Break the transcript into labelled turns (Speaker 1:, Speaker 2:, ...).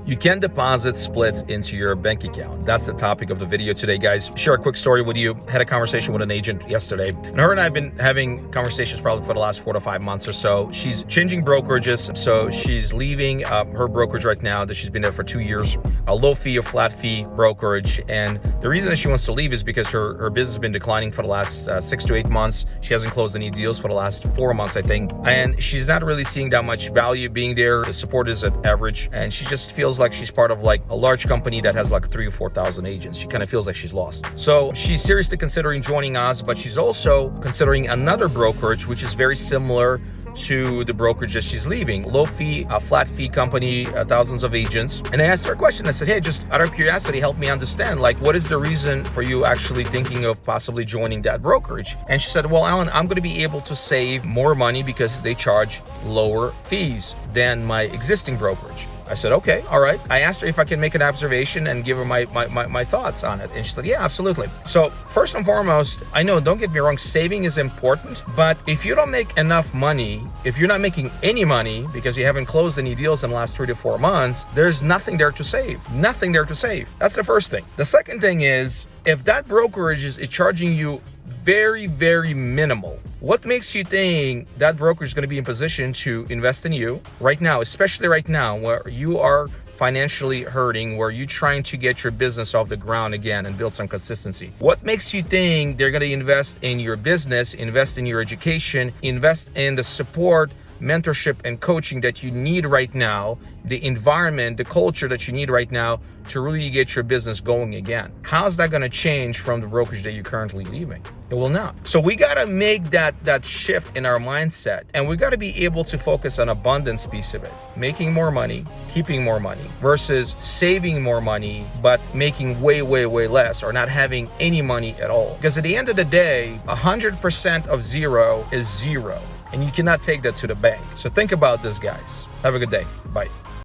Speaker 1: You can deposit splits into your bank account. That's the topic of the video today, guys. Share a quick story with you. Had a conversation with an agent yesterday, and her and I have been having conversations probably for the last 4 to 5 months or so. She's changing brokerages, so she's leaving her brokerage right now that she's been there for 2 years, a low fee or flat fee brokerage. And the reason that she wants to leave is because her business has been declining for the last 6 to 8 months. She hasn't closed any deals for the last 4 months, I think, and she's not really seeing that much value being there. The support is at average, and she just feels like she's part of like a large company that has like 3,000 or 4,000 agents. She kind of feels like she's lost. So she's seriously considering joining us, but she's also considering another brokerage, which is very similar to the brokerage that she's leaving. Low fee, a flat fee company, thousands of agents. And I asked her a question. I said, hey, just out of curiosity, help me understand, like, what is the reason for you actually thinking of possibly joining that brokerage? And she said, well, Alan, I'm going to be able to save more money because they charge lower fees than my existing brokerage. I said, okay, all right. I asked her if I can make an observation and give her my thoughts on it. And she said, yeah, absolutely. So first and foremost, I know, don't get me wrong, saving is important, but if you don't make enough money, if you're not making any money because you haven't closed any deals in the last 3 to 4 months, there's nothing there to save. Nothing there to save. That's the first thing. The second thing is, if that brokerage is charging you very, very minimal, what makes you think that broker is going to be in position to invest in you right now, especially right now where you are financially hurting, where you're trying to get your business off the ground again and build some consistency? What makes you think they're going to invest in your business, invest in your education, invest in the support, mentorship, and coaching that you need right now, the environment, the culture that you need right now to really get your business going again? How's that going to change from the brokerage that you're currently leaving? It will not. So we got to make that shift in our mindset, and we got to be able to focus on abundance piece of it, making more money, keeping more money, versus saving more money but making way, way, way less, or not having any money at all. Because at the end of the day, 100% of zero is zero, and you cannot take that to the bank. So think about this, guys. Have a good day. Bye.